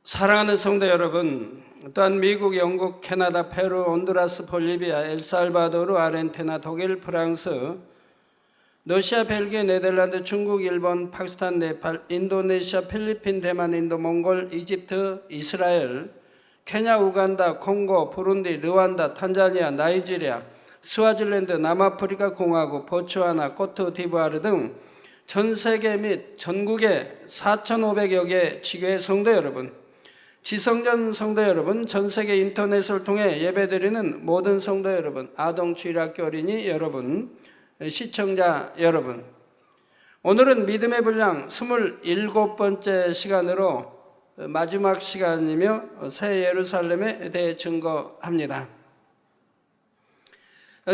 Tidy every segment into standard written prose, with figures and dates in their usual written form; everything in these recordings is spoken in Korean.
사랑하는 성도 여러분, 또한 미국, 영국, 캐나다, 페루, 온두라스, 볼리비아, 엘살바도르, 아르헨티나, 독일, 프랑스, 러시아, 벨기에, 네덜란드, 중국, 일본, 파키스탄, 네팔, 인도네시아, 필리핀, 대만, 인도, 몽골, 이집트, 이스라엘, 케냐, 우간다, 콩고, 부룬디, 르완다, 탄자니아, 나이지리아, 스와질랜드, 남아프리카 공화국, 보츠와나, 코트디부아르 등 전 세계 및 전국의 4,500여 개 지교회 성도 여러분, 지성전 성도 여러분, 전 세계 인터넷을 통해 예배드리는 모든 성도 여러분, 아동주일학교 어린이 여러분, 시청자 여러분, 오늘은 믿음의 분량 27번째 시간으로 마지막 시간이며 새 예루살렘에 대해 증거합니다.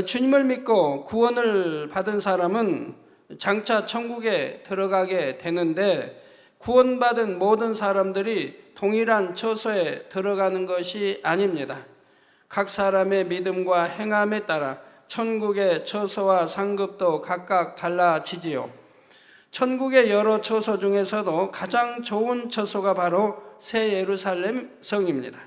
주님을 믿고 구원을 받은 사람은 장차 천국에 들어가게 되는데, 구원받은 모든 사람들이 동일한 처소에 들어가는 것이 아닙니다. 각 사람의 믿음과 행함에 따라 천국의 처소와 상급도 각각 달라지지요. 천국의 여러 처소 중에서도 가장 좋은 처소가 바로 새 예루살렘 성입니다.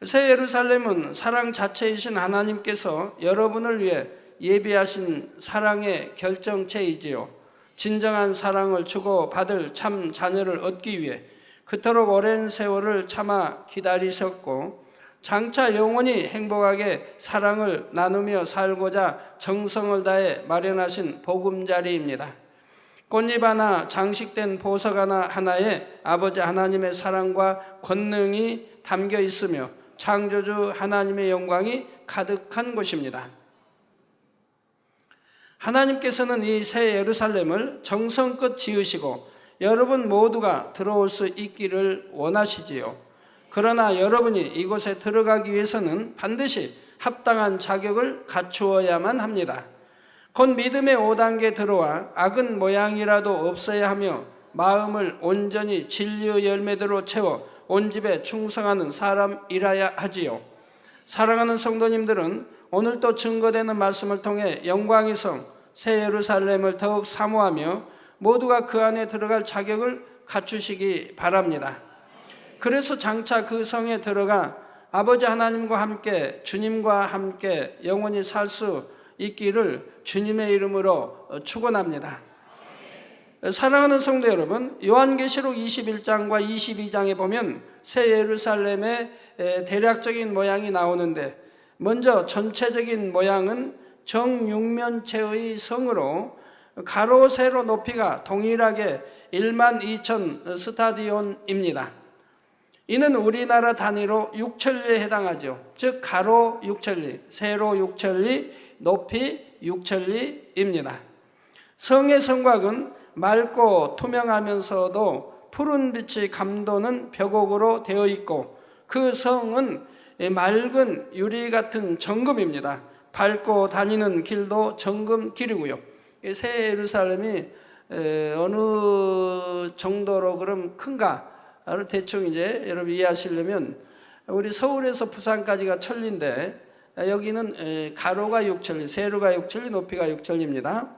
새 예루살렘은 사랑 자체이신 하나님께서 여러분을 위해 예비하신 사랑의 결정체이지요. 진정한 사랑을 주고 받을 참 자녀를 얻기 위해 그토록 오랜 세월을 참아 기다리셨고, 장차 영원히 행복하게 사랑을 나누며 살고자 정성을 다해 마련하신 보금자리입니다. 꽃잎 하나, 장식된 보석 하나에 아버지 하나님의 사랑과 권능이 담겨 있으며 창조주 하나님의 영광이 가득한 곳입니다. 하나님께서는 이 새 예루살렘을 정성껏 지으시고 여러분 모두가 들어올 수 있기를 원하시지요. 그러나 여러분이 이곳에 들어가기 위해서는 반드시 합당한 자격을 갖추어야만 합니다. 곧 믿음의 5단계 들어와 악은 모양이라도 없어야 하며 마음을 온전히 진리의 열매대로 채워 온 집에 충성하는 사람이라야 하지요. 사랑하는 성도님들은 오늘 또 증거되는 말씀을 통해 영광의 성 새 예루살렘을 더욱 사모하며 모두가 그 안에 들어갈 자격을 갖추시기 바랍니다. 그래서 장차 그 성에 들어가 아버지 하나님과 함께, 주님과 함께 영원히 살 수 있기를 주님의 이름으로 축원합니다. 사랑하는 성도 여러분, 요한계시록 21장과 22장에 보면 새 예루살렘의 대략적인 모양이 나오는데, 먼저 전체적인 모양은 정육면체의 성으로 가로 세로 높이가 동일하게 12,000 스타디온입니다. 이는 우리나라 단위로 6천리에 해당하죠. 즉 가로 6천리, 세로 6천리, 높이 6천리입니다. 성의 성곽은 맑고 투명하면서도 푸른 빛이 감도는 벽옥으로 되어 있고, 그 성은 맑은 유리 같은 정금입니다. 밟고 다니는 길도 정금 길이고요. 새 예루살렘이 어느 정도로 그럼 큰가를 대충 이제 여러분 이해하시려면, 우리 서울에서 부산까지가 천리인데 여기는 가로가 6천리, 세로가 6천리, 높이가 6천리입니다.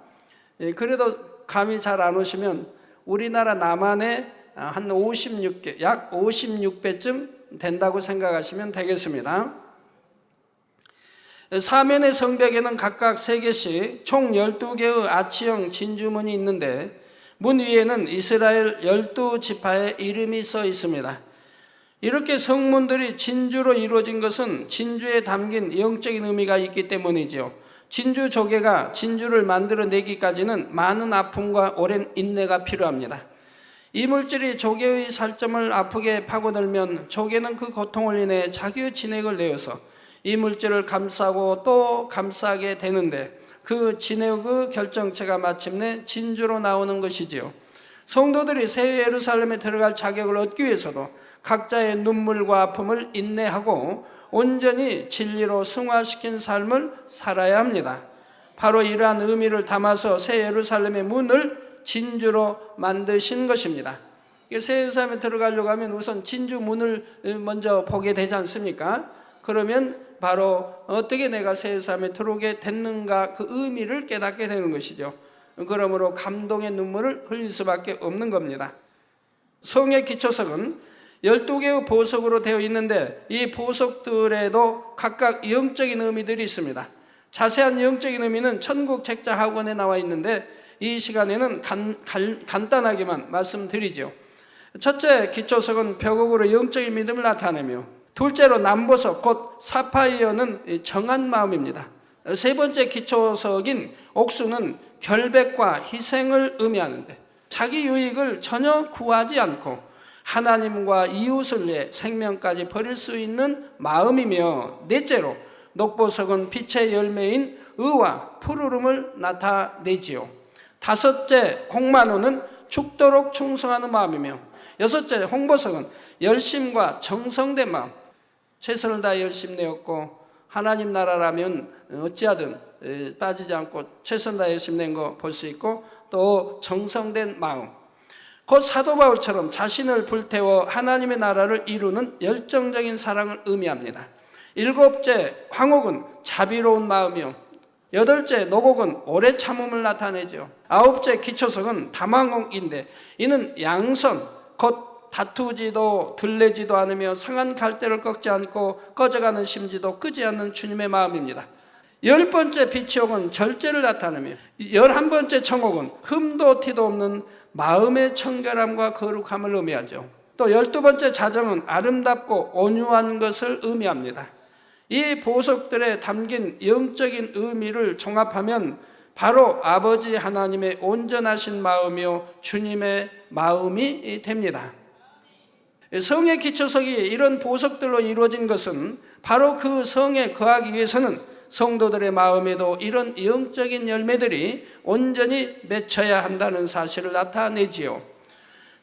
그래도 감이 잘 안 오시면 우리나라 남한의 한 56개, 약 56배쯤 된다고 생각하시면 되겠습니다. 사면의 성벽에는 각각 3개씩 총 12개의 아치형 진주문이 있는데, 문 위에는 이스라엘 12지파의 이름이 써 있습니다. 이렇게 성문들이 진주로 이루어진 것은 진주에 담긴 영적인 의미가 있기 때문이죠. 진주 조개가 진주를 만들어내기까지는 많은 아픔과 오랜 인내가 필요합니다. 이물질이 조개의 살점을 아프게 파고들면 조개는 그 고통을 인해 자기의 진액을 내어서 이물질을 감싸고 또 감싸게 되는데, 그 진액의 결정체가 마침내 진주로 나오는 것이지요. 성도들이 새 예루살렘에 들어갈 자격을 얻기 위해서도 각자의 눈물과 아픔을 인내하고 온전히 진리로 승화시킨 삶을 살아야 합니다. 바로 이러한 의미를 담아서 새 예루살렘의 문을 진주로 만드신 것입니다. 새 예루살렘에 들어가려고 하면 우선 진주 문을 먼저 보게 되지 않습니까? 그러면 바로 어떻게 내가 새 예루살렘에 들어오게 됐는가, 그 의미를 깨닫게 되는 것이죠. 그러므로 감동의 눈물을 흘릴 수밖에 없는 겁니다. 성의 기초석은 12개의 보석으로 되어 있는데 이 보석들에도 각각 영적인 의미들이 있습니다. 자세한 영적인 의미는 천국 책자 학원에 나와 있는데 이 시간에는 간단하게만 말씀드리죠. 첫째 기초석은 벽옥으로 영적인 믿음을 나타내며, 둘째로 남보석 곧 사파이어는 정한 마음입니다. 세 번째 기초석인 옥수는 결백과 희생을 의미하는데 자기 유익을 전혀 구하지 않고 하나님과 이웃을 위해 생명까지 버릴 수 있는 마음이며, 넷째로 녹보석은 빛의 열매인 의와 푸르름을 나타내지요. 다섯째 홍만호는 죽도록 충성하는 마음이며, 여섯째 홍보석은 열심과 정성된 마음, 최선을 다해 열심 내었고 하나님 나라라면 어찌하든 빠지지 않고 최선 다해 열심 낸 거 볼 수 있고, 또 정성된 마음, 곧 사도 바울처럼 자신을 불태워 하나님의 나라를 이루는 열정적인 사랑을 의미합니다. 일곱째 황옥은 자비로운 마음이요, 여덟째 노곡은 오래 참음을 나타내죠. 아홉째 기초석은 다망옥인데 이는 양선 곧 다투지도 들레지도 않으며 상한 갈대를 꺾지 않고 꺼져가는 심지도 끄지 않는 주님의 마음입니다. 열 번째 비치옥은 절제를 나타내며, 11번째 청옥은 흠도 티도 없는 마음의 청결함과 거룩함을 의미하죠. 또 12번째 자정은 아름답고 온유한 것을 의미합니다. 이 보석들에 담긴 영적인 의미를 종합하면 바로 아버지 하나님의 온전하신 마음이요 주님의 마음이 됩니다. 성의 기초석이 이런 보석들로 이루어진 것은 바로 그 성에 거하기 위해서는 성도들의 마음에도 이런 영적인 열매들이 온전히 맺혀야 한다는 사실을 나타내지요.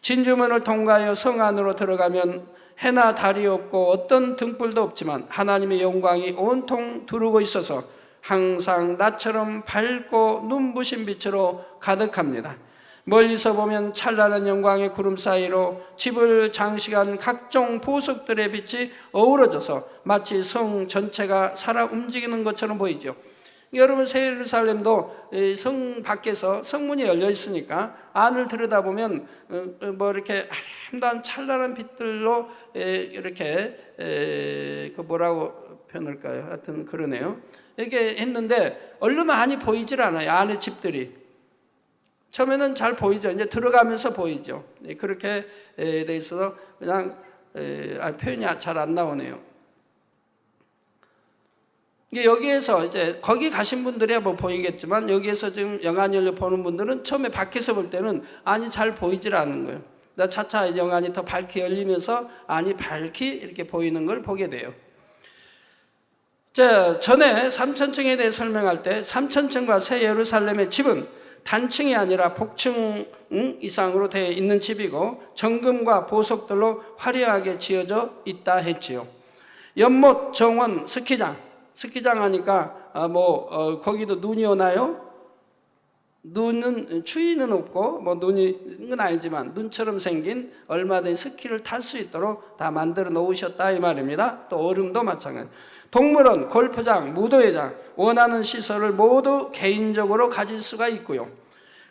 진주문을 통과하여 성 안으로 들어가면 해나 달이 없고 어떤 등불도 없지만 하나님의 영광이 온통 두르고 있어서 항상 낮처럼 밝고 눈부신 빛으로 가득합니다. 멀리서 보면 찬란한 영광의 구름 사이로 집을 장식한 각종 보석들의 빛이 어우러져서 마치 성 전체가 살아 움직이는 것처럼 보이죠. 여러분, 새 예루살렘도 성 밖에서 성문이 열려 있으니까 안을 들여다보면 뭐 이렇게 아름다운 찬란한 빛들로 이렇게 그 뭐라고 표현할까요? 하여튼 그러네요. 이렇게 했는데 얼른 많이 보이질 않아요. 안에 집들이. 처음에는 잘 보이죠. 이제 들어가면서 보이죠. 그렇게 돼 있어서 그냥 표현이 잘 안 나오네요. 여기에서 이제 거기 가신 분들이야 뭐 보이겠지만, 여기에서 지금 영안열려 보는 분들은 처음에 밖에서 볼 때는 안이 잘 보이질 않는 거예요. 차차 영안이 더 밝게 열리면서 안이 밝게 이렇게 보이는 걸 보게 돼요. 자, 전에 3천층에 대해 설명할 때 3천층과 새 예루살렘의 집은 단층이 아니라 복층 이상으로 되어 있는 집이고 정금과 보석들로 화려하게 지어져 있다 했지요. 연못, 정원, 스키장 하니까 거기도 눈이 오나요? 눈은 추위는 없고 눈이 건 아니지만 눈처럼 생긴 얼마든지 스키를 탈 수 있도록 다 만들어 놓으셨다 이 말입니다. 또 얼음도 마찬가지. 동물원, 골프장, 무도회장, 원하는 시설을 모두 개인적으로 가질 수가 있고요.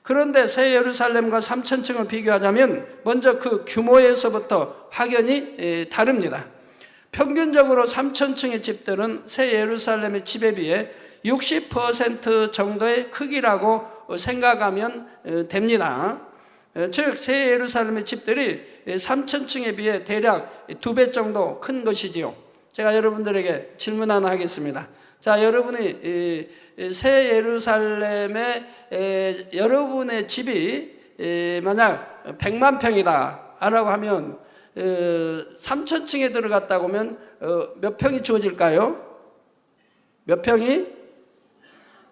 그런데 새 예루살렘과 3천층을 비교하자면 먼저 그 규모에서부터 확연히 다릅니다. 평균적으로 3천층의 집들은 새 예루살렘의 집에 비해 60% 정도의 크기라고 생각하면 됩니다. 즉 새 예루살렘의 집들이 3천층에 비해 대략 2배 정도 큰 것이지요. 제가 여러분들에게 질문 하나 하겠습니다. 자, 여러분이 새 예루살렘에 여러분의 집이 만약 100만 평이다 라고 하면 3천층에 들어갔다고 하면 몇 평이 주어질까요? 몇 평이?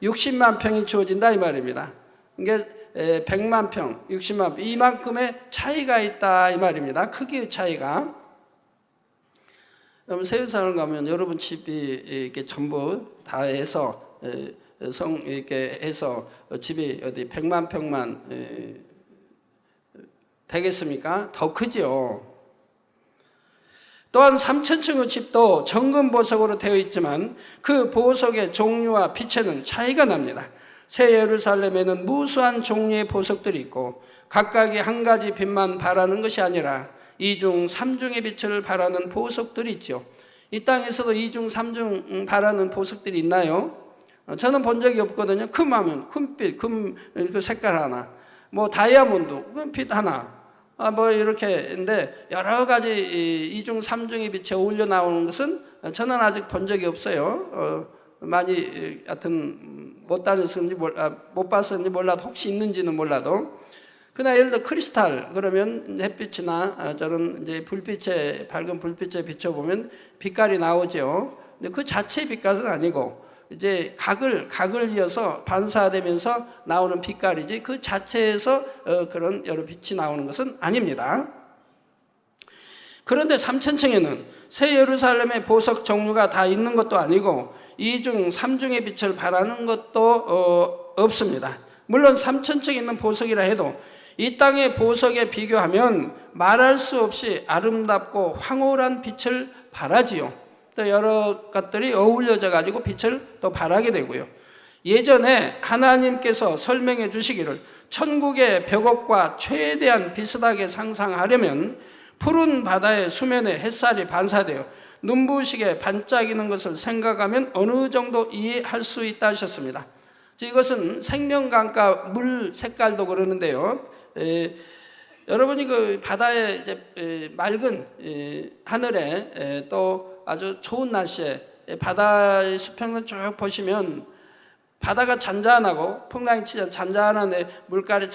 60만 평이 주어진다 이 말입니다. 그러니까 100만 평, 60만 평, 이만큼의 차이가 있다 이 말입니다. 크기의 차이가. 그럼 새 예루살렘 가면 여러분 집이 이렇게 전부 다 해서 이렇게 해서 집이 어디 100만 평만 되겠습니까? 더 크죠. 또한 3천층의 집도 정금 보석으로 되어 있지만 그 보석의 종류와 빛에는 차이가 납니다. 새 예루살렘에는 무수한 종류의 보석들이 있고 각각이 한 가지 빛만 발하는 것이 아니라 이중 삼중의 빛을 발하는 보석들이 있죠. 이 땅에서도 이중 삼중 발하는 보석들이 있나요? 저는 본 적이 없거든요. 금하면 금빛, 금 그 색깔 하나, 뭐 다이아몬드 금빛 하나, 뭐 이렇게인데 여러 가지 이중 삼중의 빛에 어울려 나오는 것은 저는 아직 본 적이 없어요. 많이 하여튼 못 다녔는지 못 봤었는지 몰라도 혹시 있는지는 몰라도. 그러나 예를 들어 크리스탈 그러면 햇빛이나 저런 이제 불빛에 밝은 불빛에 비춰보면 빛깔이 나오죠. 근데 그 자체의 빛깔은 아니고 이제 각을 이어서 반사되면서 나오는 빛깔이지 그 자체에서 그런 여러 빛이 나오는 것은 아닙니다. 그런데 3천층에는 새 예루살렘의 보석 종류가 다 있는 것도 아니고 이중 삼중의 빛을 발하는 것도 없습니다. 물론 3천층에 있는 보석이라 해도 이 땅의 보석에 비교하면 말할 수 없이 아름답고 황홀한 빛을 발하지요. 또 여러 것들이 어울려져 가지고 빛을 또 발하게 되고요. 예전에 하나님께서 설명해 주시기를 천국의 벽옥과 최대한 비슷하게 상상하려면 푸른 바다의 수면에 햇살이 반사되어 눈부시게 반짝이는 것을 생각하면 어느 정도 이해할 수 있다 하셨습니다. 이것은 생명강가 물 색깔도 그러는데요. 여러분이 그 바다에 이제 맑은 하늘에 또 아주 좋은 날씨에 바다의 수평을 쭉 보시면 바다가 잔잔하고 풍랑이 치자 잔잔한 물결이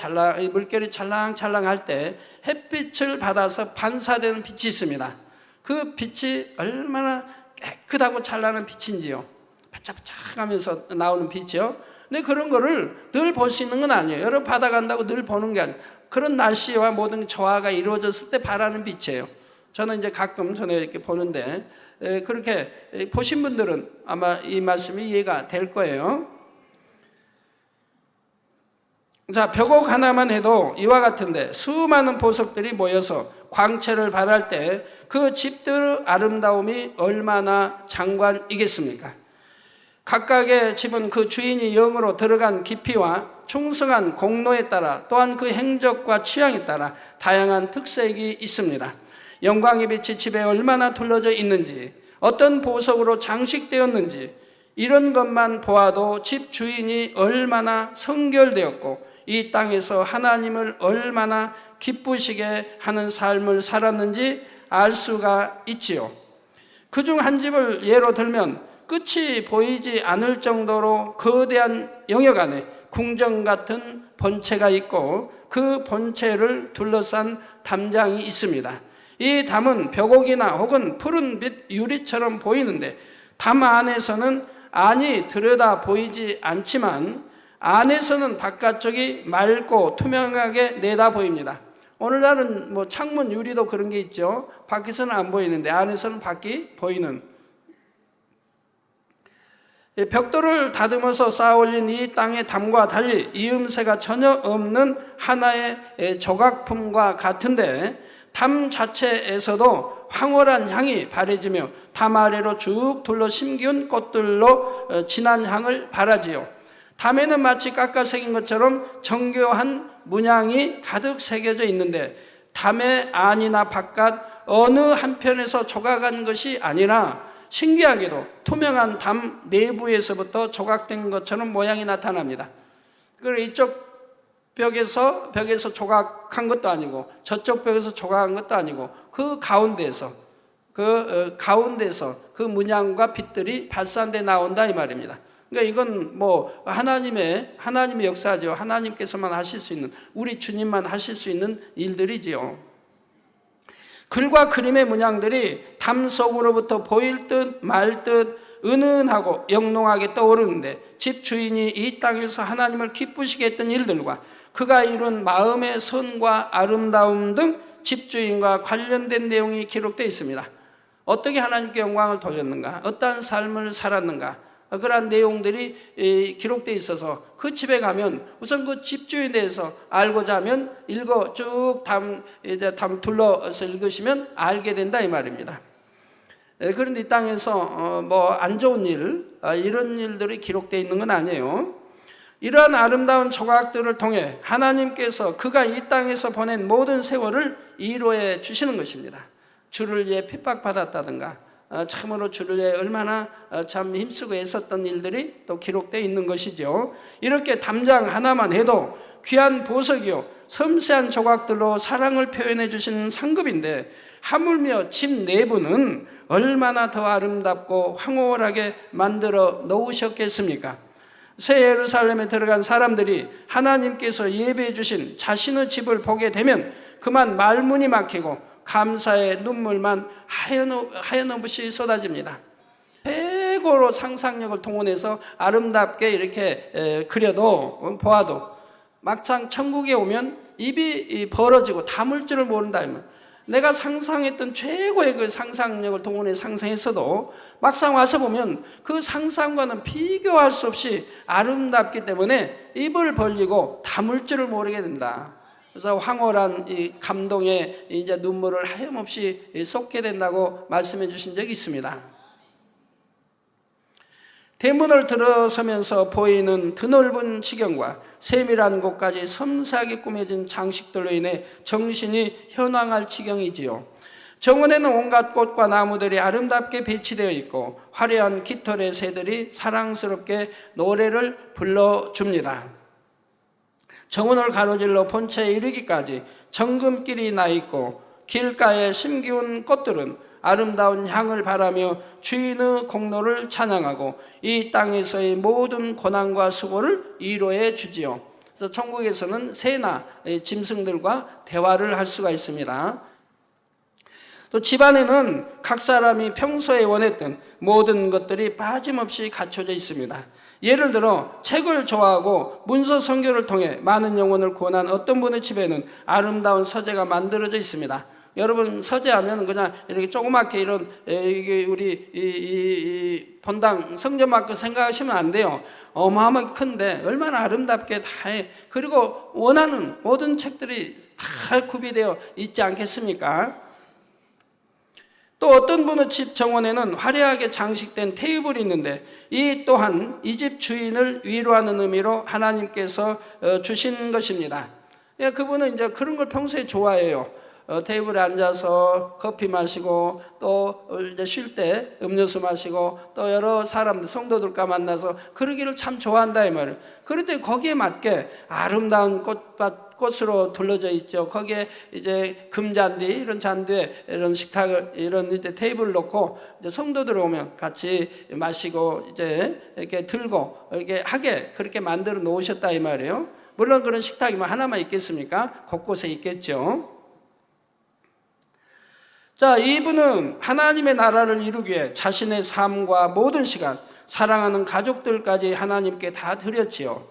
찰랑찰랑할 때 햇빛을 받아서 반사되는 빛이 있습니다. 그 빛이 얼마나 깨끗하고 찬란한 빛인지요. 반짝반짝하면서 나오는 빛이요. 근데 그런 거를 늘 볼 수 있는 건 아니에요. 여러분 바다 간다고 늘 보는 게 아니에요. 그런 날씨와 모든 조화가 이루어졌을 때 발하는 빛이에요. 저는 이제 가끔 전에 이렇게 보는데 그렇게 보신 분들은 아마 이 말씀이 이해가 될 거예요. 자, 벽옥 하나만 해도 이와 같은데 수많은 보석들이 모여서 광채를 발할 때 그 집들의 아름다움이 얼마나 장관이겠습니까? 각각의 집은 그 주인이 영으로 들어간 깊이와 충성한 공로에 따라 또한 그 행적과 취향에 따라 다양한 특색이 있습니다. 영광의 빛이 집에 얼마나 둘러져 있는지, 어떤 보석으로 장식되었는지 이런 것만 보아도 집 주인이 얼마나 성결되었고 이 땅에서 하나님을 얼마나 기쁘시게 하는 삶을 살았는지 알 수가 있지요. 그중 한 집을 예로 들면 끝이 보이지 않을 정도로 거대한 영역 안에 궁정 같은 본체가 있고 그 본체를 둘러싼 담장이 있습니다. 이 담은 벽옥이나 혹은 푸른빛 유리처럼 보이는데 담 안에서는 안이 들여다 보이지 않지만 안에서는 바깥쪽이 맑고 투명하게 내다 보입니다. 오늘날은 뭐 창문 유리도 그런 게 있죠. 밖에서는 안 보이는데 안에서는 밖이 보이는. 벽돌을 다듬어서 쌓아올린 이 땅의 담과 달리 이음새가 전혀 없는 하나의 조각품과 같은데 담 자체에서도 황홀한 향이 바래지며 담 아래로 쭉 둘러 심기운 꽃들로 진한 향을 발하지요. 담에는 마치 깎아 새긴 것처럼 정교한 문양이 가득 새겨져 있는데 담의 안이나 바깥 어느 한편에서 조각한 것이 아니라 신기하게도 투명한 담 내부에서부터 조각된 것처럼 모양이 나타납니다. 그리고 이쪽 벽에서 조각한 것도 아니고 저쪽 벽에서 조각한 것도 아니고 그 가운데에서 그 문양과 빛들이 발산돼 나온다 이 말입니다. 그러니까 이건 뭐 하나님의 역사죠. 하나님께서만 하실 수 있는, 우리 주님만 하실 수 있는 일들이지요. 글과 그림의 문양들이 담 속으로부터 보일 듯 말 듯 은은하고 영롱하게 떠오르는데 집 주인이 이 땅에서 하나님을 기쁘시게 했던 일들과 그가 이룬 마음의 선과 아름다움 등 집주인과 관련된 내용이 기록되어 있습니다. 어떻게 하나님께 영광을 돌렸는가, 어떠한 삶을 살았는가, 그러한 내용들이 기록되어 있어서 그 집에 가면 우선 그 집주인에 대해서 알고자 하면 쭉 담 둘러서 읽으시면 알게 된다 이 말입니다. 그런데 이 땅에서 뭐 안 좋은 일, 이런 일들이 기록되어 있는 건 아니에요. 이러한 아름다운 조각들을 통해 하나님께서 그가 이 땅에서 보낸 모든 세월을 이루어 주시는 것입니다. 주를 위해 핍박받았다든가 참으로 주를 위해 얼마나 참 힘쓰고 애썼던 일들이 또 기록되어 있는 것이죠. 이렇게 담장 하나만 해도 귀한 보석이요 섬세한 조각들로 사랑을 표현해 주신 상급인데, 하물며 집 내부는 얼마나 더 아름답고 황홀하게 만들어 놓으셨겠습니까? 새 예루살렘에 들어간 사람들이 하나님께서 예배해 주신 자신의 집을 보게 되면 그만 말문이 막히고 감사의 눈물만 하염없이 쏟아집니다. 최고로 상상력을 동원해서 아름답게 이렇게 그려도 보아도 막상 천국에 오면 입이 벌어지고 다물 줄을 모른다. 내가 상상했던 최고의 그 상상력을 동원해 상상했어도 막상 와서 보면 그 상상과는 비교할 수 없이 아름답기 때문에 입을 벌리고 다물 줄을 모르게 된다. 그래서 황홀한 이 감동의 이제 눈물을 하염없이 쏟게 된다고 말씀해 주신 적이 있습니다. 대문을 들어서면서 보이는 드넓은 지경과 세밀한 곳까지 섬세하게 꾸며진 장식들로 인해 정신이 현황할 지경이지요. 정원에는 온갖 꽃과 나무들이 아름답게 배치되어 있고 화려한 깃털의 새들이 사랑스럽게 노래를 불러줍니다. 정원을 가로질러 본체에 이르기까지 정금길이 나 있고 길가에 심기운 꽃들은 아름다운 향을 바라며 주인의 공로를 찬양하고 이 땅에서의 모든 고난과 수고를 위로해 주지요. 그래서 천국에서는 새나 짐승들과 대화를 할 수가 있습니다. 또 집안에는 각 사람이 평소에 원했던 모든 것들이 빠짐없이 갖춰져 있습니다. 예를 들어 책을 좋아하고 문서 선교를 통해 많은 영혼을 구원한 어떤 분의 집에는 아름다운 서재가 만들어져 있습니다. 여러분 서재하면 그냥 이렇게 조그맣게 이런 이게 우리 이 본당 성전만큼 생각하시면 안 돼요. 어마어마하게 큰데 얼마나 아름답게 다 해. 그리고 원하는 모든 책들이 다 구비되어 있지 않겠습니까? 또 어떤 분의 집 정원에는 화려하게 장식된 테이블이 있는데 이 또한 이 집 주인을 위로하는 의미로 하나님께서 주신 것입니다. 그분은 이제 그런 걸 평소에 좋아해요. 테이블에 앉아서 커피 마시고 또 이제 쉴 때 음료수 마시고 또 여러 사람들 성도들과 만나서 그러기를 참 좋아한다 이 말이에요. 그런데 거기에 맞게 아름다운 꽃으로 둘러져 있죠. 거기에 이제 금잔디 이런 잔디에 이런 식탁을 이런 이제 테이블 놓고 이제 성도들 오면 같이 마시고 이제 이렇게 들고 이렇게 하게 그렇게 만들어 놓으셨다 이 말이에요. 물론 그런 식탁이 뭐 하나만 있겠습니까? 곳곳에 있겠죠. 자, 이분은 하나님의 나라를 이루기 위해 자신의 삶과 모든 시간, 사랑하는 가족들까지 하나님께 다 드렸지요.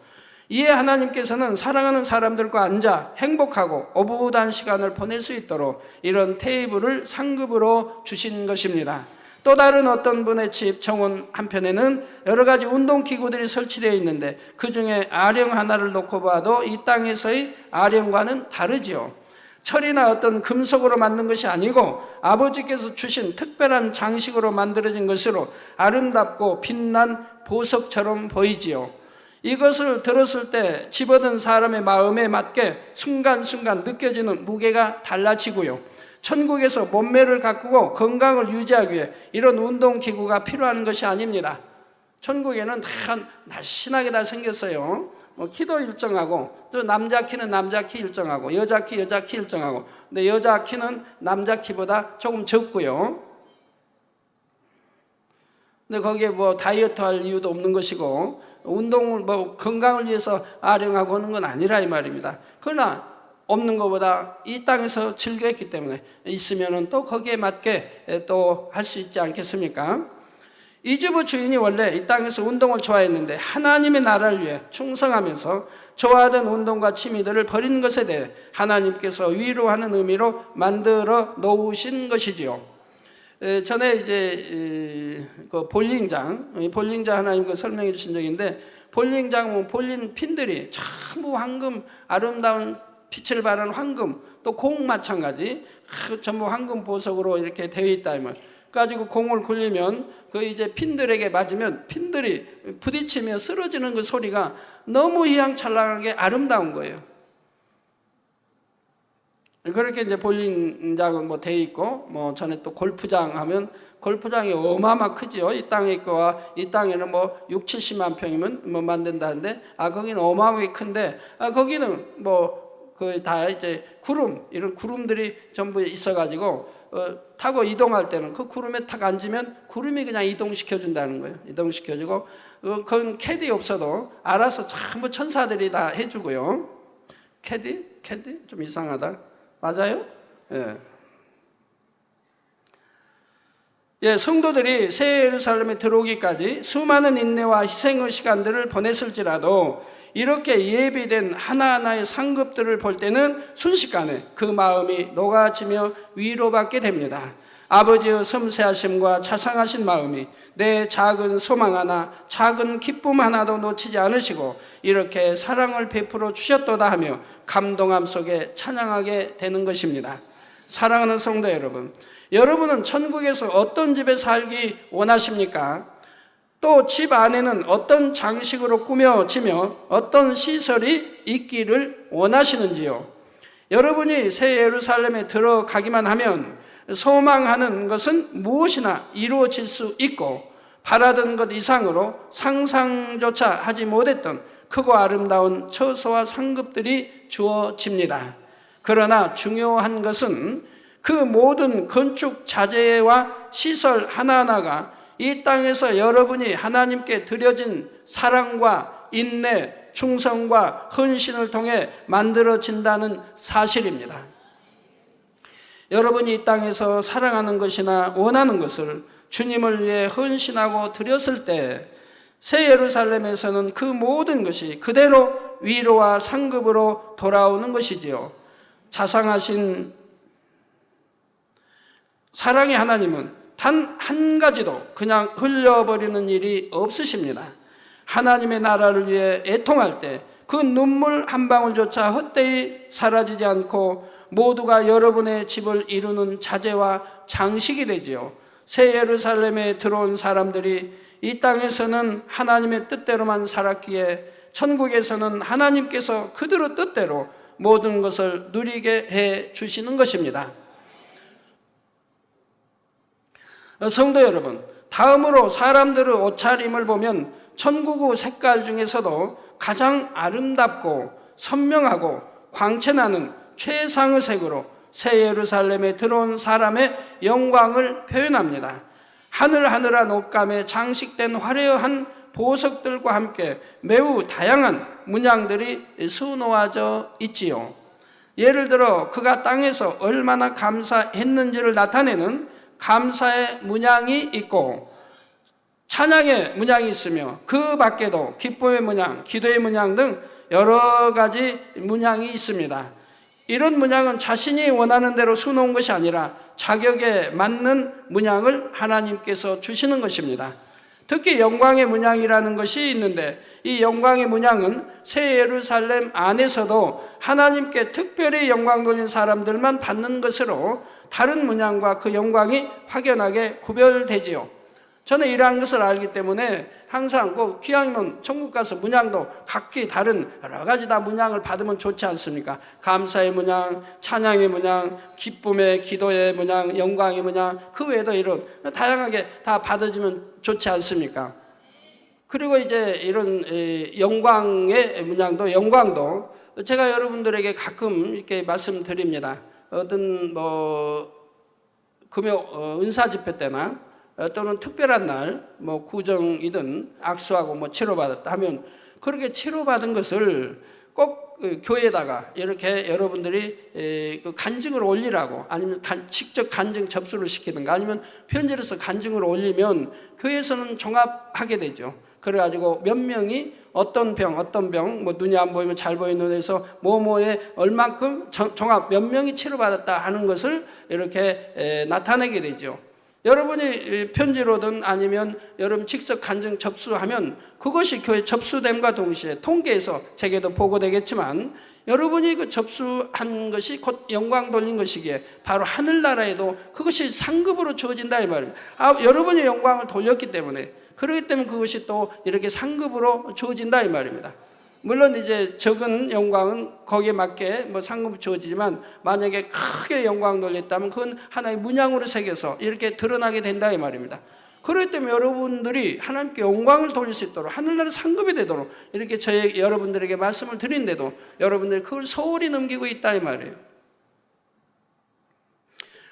이에 하나님께서는 사랑하는 사람들과 앉아 행복하고 오붓한 시간을 보낼 수 있도록 이런 테이블을 상급으로 주신 것입니다. 또 다른 어떤 분의 집 정원 한편에는 여러 가지 운동기구들이 설치되어 있는데 그 중에 아령 하나를 놓고 봐도 이 땅에서의 아령과는 다르지요. 철이나 어떤 금속으로 만든 것이 아니고 아버지께서 주신 특별한 장식으로 만들어진 것으로 아름답고 빛난 보석처럼 보이지요. 이것을 들었을 때 집어든 사람의 마음에 맞게 순간순간 느껴지는 무게가 달라지고요. 천국에서 몸매를 가꾸고 건강을 유지하기 위해 이런 운동기구가 필요한 것이 아닙니다. 천국에는 다 날씬하게 다 생겼어요. 키도 일정하고 또 남자 키는 남자 키 일정하고 여자 키 일정하고 근데 여자 키는 남자 키보다 조금 적고요. 근데 거기에 뭐 다이어트 할 이유도 없는 것이고 운동을 뭐 건강을 위해서 아령하고 하는 건 아니라 이 말입니다. 그러나 없는 것보다 이 땅에서 즐겼기 때문에 있으면은 또 거기에 맞게 또 할 수 있지 않겠습니까? 이 집의 주인이 원래 이 땅에서 운동을 좋아했는데 하나님의 나라를 위해 충성하면서 좋아하던 운동과 취미들을 버린 것에 대해 하나님께서 위로하는 의미로 만들어 놓으신 것이지요. 전에 이제 그 볼링장 하나님 설명해 주신 적인데 볼링장 볼링 핀들이 전부 황금 아름다운 빛을 발하는 황금 또 공 마찬가지 전부 황금 보석으로 이렇게 되어 있다. 가지고 공을 굴리면 그 이제 핀들에게 맞으면 핀들이 부딪히며 쓰러지는 그 소리가 너무 휘황찬란하게 아름다운 거예요. 그렇게 이제 볼링장은 뭐 돼 있고, 뭐 전에 또 골프장 하면 골프장이 어마어마 크지요. 이 땅에 거와 이 땅에는 뭐 6, 70만 평이면 뭐 만든다는데, 거기는 어마어마하게 큰데, 거기는 뭐 그 다 이제 구름, 이런 구름들이 전부 있어가지고 타고 이동할 때는 그 구름에 탁 앉으면 구름이 그냥 이동시켜 준다는 거예요. 이동시켜주고, 그건 캐디 없어도 알아서 전부 천사들이 다 해주고요. 캐디 좀 이상하다. 맞아요? 예. 예, 성도들이 새 예루살렘에 들어오기까지 수많은 인내와 희생의 시간들을 보냈을지라도 이렇게 예비된 하나하나의 상급들을 볼 때는 순식간에 그 마음이 녹아지며 위로받게 됩니다. 아버지의 섬세하심과 자상하신 마음이 내 작은 소망 하나, 작은 기쁨 하나도 놓치지 않으시고 이렇게 사랑을 베풀어 주셨도다 하며 감동함 속에 찬양하게 되는 것입니다. 사랑하는 성도 여러분, 여러분은 천국에서 어떤 집에 살기 원하십니까? 또 집 안에는 어떤 장식으로 꾸며지며 어떤 시설이 있기를 원하시는지요? 여러분이 새 예루살렘에 들어가기만 하면 소망하는 것은 무엇이나 이루어질 수 있고 바라던 것 이상으로 상상조차 하지 못했던 크고 아름다운 처소와 상급들이 주어집니다. 그러나 중요한 것은 그 모든 건축 자재와 시설 하나하나가 이 땅에서 여러분이 하나님께 드려진 사랑과 인내, 충성과 헌신을 통해 만들어진다는 사실입니다. 여러분이 이 땅에서 사랑하는 것이나 원하는 것을 주님을 위해 헌신하고 드렸을 때 새 예루살렘에서는 그 모든 것이 그대로 위로와 상급으로 돌아오는 것이지요. 자상하신 사랑의 하나님은 단 한 가지도 그냥 흘려버리는 일이 없으십니다. 하나님의 나라를 위해 애통할 때 그 눈물 한 방울조차 헛되이 사라지지 않고 모두가 여러분의 집을 이루는 자재와 장식이 되지요. 새 예루살렘에 들어온 사람들이 이 땅에서는 하나님의 뜻대로만 살았기에 천국에서는 하나님께서 그들의 뜻대로 모든 것을 누리게 해 주시는 것입니다. 성도 여러분, 다음으로 사람들의 옷차림을 보면 천국의 색깔 중에서도 가장 아름답고 선명하고 광채나는 최상의 색으로 새 예루살렘에 들어온 사람의 영광을 표현합니다. 하늘하늘한 옷감에 장식된 화려한 보석들과 함께 매우 다양한 문양들이 수놓아져 있지요. 예를 들어 그가 땅에서 얼마나 감사했는지를 나타내는 감사의 문양이 있고 찬양의 문양이 있으며 그 밖에도 기쁨의 문양, 기도의 문양 등 여러 가지 문양이 있습니다. 이런 문양은 자신이 원하는 대로 수놓은 것이 아니라 자격에 맞는 문양을 하나님께서 주시는 것입니다. 특히 영광의 문양이라는 것이 있는데 이 영광의 문양은 새 예루살렘 안에서도 하나님께 특별히 영광 돌린 사람들만 받는 것으로 다른 문양과 그 영광이 확연하게 구별되지요. 저는 이러한 것을 알기 때문에 항상 꼭 기왕이면 천국 가서 문양도 각기 다른 여러 가지 다 문양을 받으면 좋지 않습니까? 감사의 문양, 찬양의 문양, 기쁨의 기도의 문양, 영광의 문양, 그 외에도 이런 다양하게 다 받아주면 좋지 않습니까? 그리고 이제 이런 영광의 문양도 영광도 제가 여러분들에게 가끔 이렇게 말씀드립니다. 어떤 금요 은사 집회 때나 또는 특별한 날 구정이든 악수하고 치료받았다 하면 그렇게 치료받은 것을 꼭 교회에다가 이렇게 여러분들이 간증을 올리라고 아니면 직접 간증 접수를 시키든가 아니면 편지로서 간증을 올리면 교회에서는 종합하게 되죠. 그래가지고 몇 명이 어떤 병, 눈이 안 보이면 잘 보이는 눈에서 뭐뭐에 얼만큼 종합 몇 명이 치료받았다 하는 것을 이렇게 나타내게 되죠. 여러분이 편지로든 아니면 여러분 직접 간증 접수하면 그것이 교회 접수됨과 동시에 통계에서 제게도 보고되겠지만 여러분이 그 접수한 것이 곧 영광 돌린 것이기에 바로 하늘나라에도 그것이 상급으로 주어진다 이 말입니다. 여러분이 영광을 돌렸기 때문에, 그렇기 때문에 그것이 또 이렇게 상급으로 주어진다 이 말입니다. 물론 이제 적은 영광은 거기에 맞게 뭐 상급으로 주어지지만, 만약에 크게 영광 돌렸다면 그건 하나의 문양으로 새겨서 이렇게 드러나게 된다 이 말입니다. 그렇기 때문에 여러분들이 하나님께 영광을 돌릴 수 있도록, 하늘나라 상급이 되도록 이렇게 여러분들에게 말씀을 드린데도 여러분들이 그걸 소홀히 넘기고 있다 이 말이에요.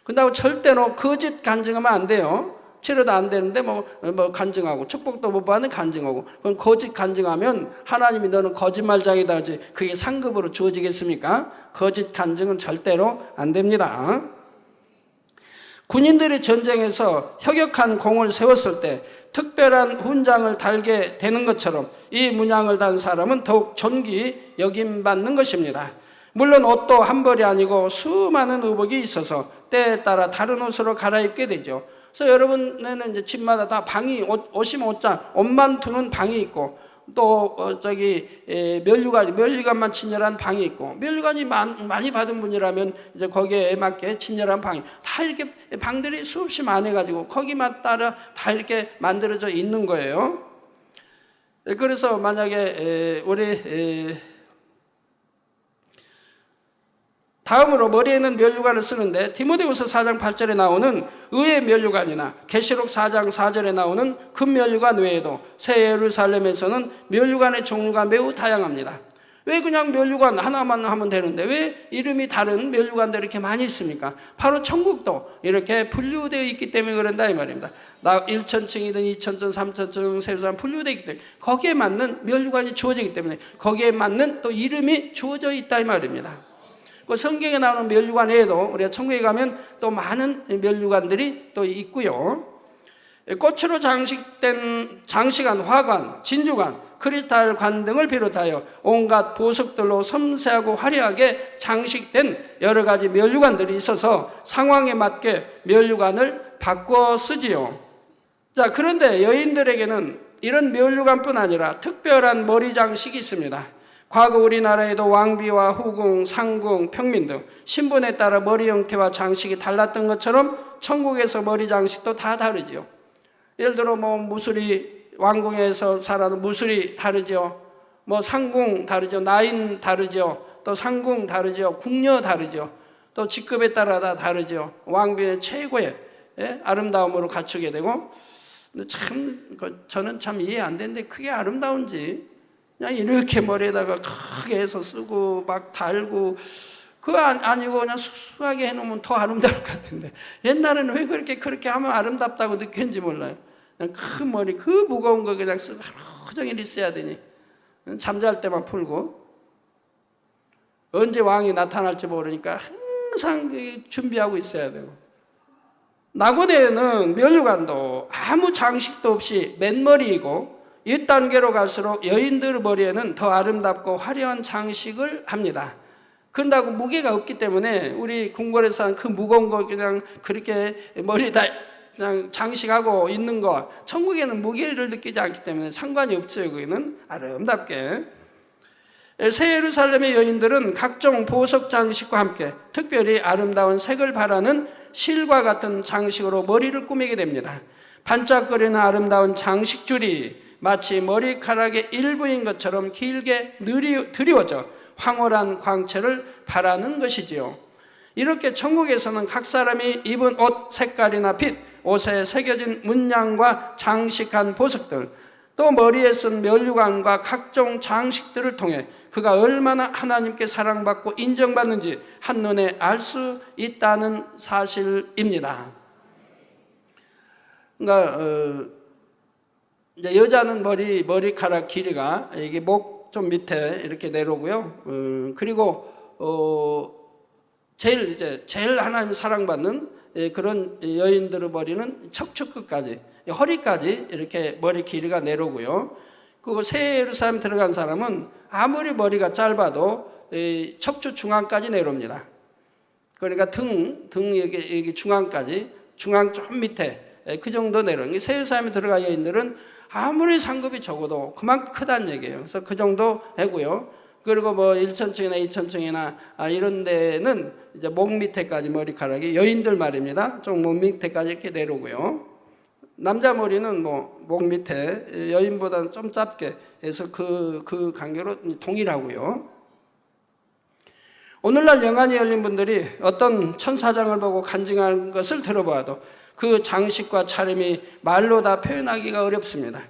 근데 절대로 거짓 간증하면 안 돼요. 치료도 안 되는데 뭐 간증하고, 축복도 못 받는 간증하고, 그럼 거짓 간증하면 하나님이 너는 거짓말장이다 하지 그게 상급으로 주어지겠습니까? 거짓 간증은 절대로 안 됩니다. 군인들이 전쟁에서 혁혁한 공을 세웠을 때 특별한 훈장을 달게 되는 것처럼 이 문양을 단 사람은 더욱 존귀 여김받는 것입니다. 물론 옷도 한 벌이 아니고 수많은 의복이 있어서 때에 따라 다른 옷으로 갈아입게 되죠. 그래서 여러분에는 이제 집마다 다 방이, 옷이면 옷장, 옷만 두는 방이 있고, 또 면류관만 친절한 방이 있고, 면류관이 많이 받은 분이라면 이제 거기에 맞게 친절한 방이 다 이렇게 방들이 수없이 많아가지고 거기만 따라 다 이렇게 만들어져 있는 거예요. 그래서 만약에 우리 다음으로 머리에는 면류관을 쓰는데, 디모데후서 4장 8절에 나오는 의의 면류관이나 계시록 4장 4절에 나오는 금 면류관 외에도 새 예루살렘에서는 면류관의 종류가 매우 다양합니다. 왜 그냥 면류관 하나만 하면 되는데 왜 이름이 다른 면류관들이 이렇게 많이 있습니까? 바로 천국도 이렇게 분류되어 있기 때문에 그런다 이 말입니다. 1,000층이든 2,000층, 3,000층, 세부산 분류되어 있기 때문에 거기에 맞는 면류관이 주어지기 때문에 거기에 맞는 또 이름이 주어져 있다 이 말입니다. 그 성경에 나오는 면류관 외에도 우리가 천국에 가면 또 많은 면류관들이 또 있고요. 꽃으로 장식한 화관, 진주관, 크리스탈 관 등을 비롯하여 온갖 보석들로 섬세하고 화려하게 장식된 여러 가지 면류관들이 있어서 상황에 맞게 면류관을 바꿔 쓰지요. 자, 그런데 여인들에게는 이런 면류관뿐 아니라 특별한 머리 장식이 있습니다. 과거 우리나라에도 왕비와 후궁, 상궁, 평민 등 신분에 따라 머리 형태와 장식이 달랐던 것처럼 천국에서 머리 장식도 다 다르죠. 예를 들어 무술이, 왕궁에서 살아는 무술이 다르죠. 상궁 다르죠. 나인 다르죠. 또 상궁 다르죠. 궁녀 다르죠. 또 직급에 따라 다 다르죠. 왕비는 최고의 아름다움으로 갖추게 되고, 저는 참 이해 안 되는데 그게 아름다운지, 그냥 이렇게 머리에다가 크게 해서 쓰고 막 달고, 그거 아니고 그냥 수수하게 해놓으면 더 아름다울 것 같은데, 옛날에는 왜 그렇게 하면 아름답다고 느꼈는지 몰라요. 그냥 큰 머리, 그 무거운 거 그냥 쓰고 하루 종일 있어야 되니, 잠잘 때만 풀고, 언제 왕이 나타날지 모르니까 항상 준비하고 있어야 되고. 나고대에는 면류관도 아무 장식도 없이 맨머리이고, 이 단계로 갈수록 여인들 머리에는 더 아름답고 화려한 장식을 합니다. 그런다고 무게가 없기 때문에 우리 궁궐에서 한 그 무거운 거 그냥 그렇게 머리에다 그냥 장식하고 있는 거, 천국에는 무게를 느끼지 않기 때문에 상관이 없어요. 거기는 아름답게. 새 예루살렘의 여인들은 각종 보석 장식과 함께 특별히 아름다운 색을 바라는 실과 같은 장식으로 머리를 꾸미게 됩니다. 반짝거리는 아름다운 장식줄이 마치 머리카락의 일부인 것처럼 길게 드리워져 황홀한 광채를 바라는 것이지요. 이렇게 천국에서는 각 사람이 입은 옷 색깔이나 빛, 옷에 새겨진 문양과 장식한 보석들, 또 머리에 쓴 면류관과 각종 장식들을 통해 그가 얼마나 하나님께 사랑받고 인정받는지 한눈에 알 수 있다는 사실입니다. 그러니까 이제 여자는 머리카락 길이가 이게 목 좀 밑에 이렇게 내려오고요. 그리고 제일 하나님 사랑받는 그런 여인들의 머리는 척추 끝까지, 허리까지 이렇게 머리 길이가 내려오고요. 그리고 새 예루살렘 들어간 사람은 아무리 머리가 짧아도 척추 중앙까지 내려옵니다. 그러니까 등 여기 중앙까지, 중앙 좀 밑에 그 정도 내려오는. 새 예루살렘에 들어간 여인들은 아무리 상급이 적어도 그만큼 크다는 얘기예요. 그래서 그 정도 되고요. 그리고 뭐 1천층이나 2천층이나 이런 데는 이제 목 밑에까지 머리카락이, 여인들 말입니다. 좀 목 밑에까지 이렇게 내려오고요. 남자 머리는 뭐 목 밑에, 여인보다는 좀 짧게 해서 그 간격으로 동일하고요. 오늘날 영안이 열린 분들이 어떤 천사장을 보고 간증한 것을 들어봐도 그 장식과 차림이 말로 다 표현하기가 어렵습니다.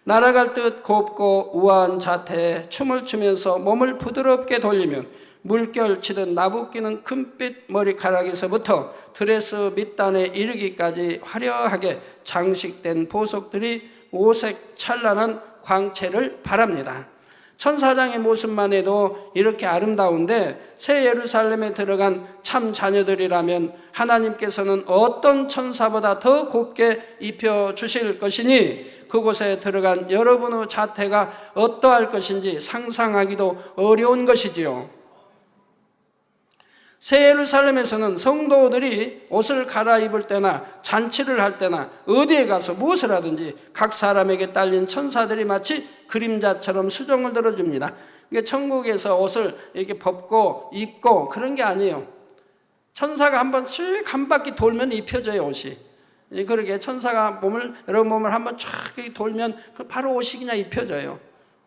날아갈 듯 곱고 우아한 자태에 춤을 추면서 몸을 부드럽게 돌리면 물결 치듯 나부끼는 금빛 머리카락에서부터 드레스 밑단에 이르기까지 화려하게 장식된 보석들이 오색 찬란한 광채를 발합니다. 천사장의 모습만 해도 이렇게 아름다운데 새 예루살렘에 들어간 참 자녀들이라면 하나님께서는 어떤 천사보다 더 곱게 입혀주실 것이니 그곳에 들어간 여러분의 자태가 어떠할 것인지 상상하기도 어려운 것이지요. 새 예루살렘에서는 성도들이 옷을 갈아입을 때나 잔치를 할 때나 어디에 가서 무엇을 하든지 각 사람에게 딸린 천사들이 마치 그림자처럼 수종을 들어줍니다. 그러니까 천국에서 옷을 이렇게 벗고 입고 그런 게 아니에요. 천사가 한 번씩 한 바퀴 돌면 입혀져요, 옷이. 그러게 천사가 여러분 몸을 한 번 쫙 돌면 바로 옷이 그냥 입혀져요.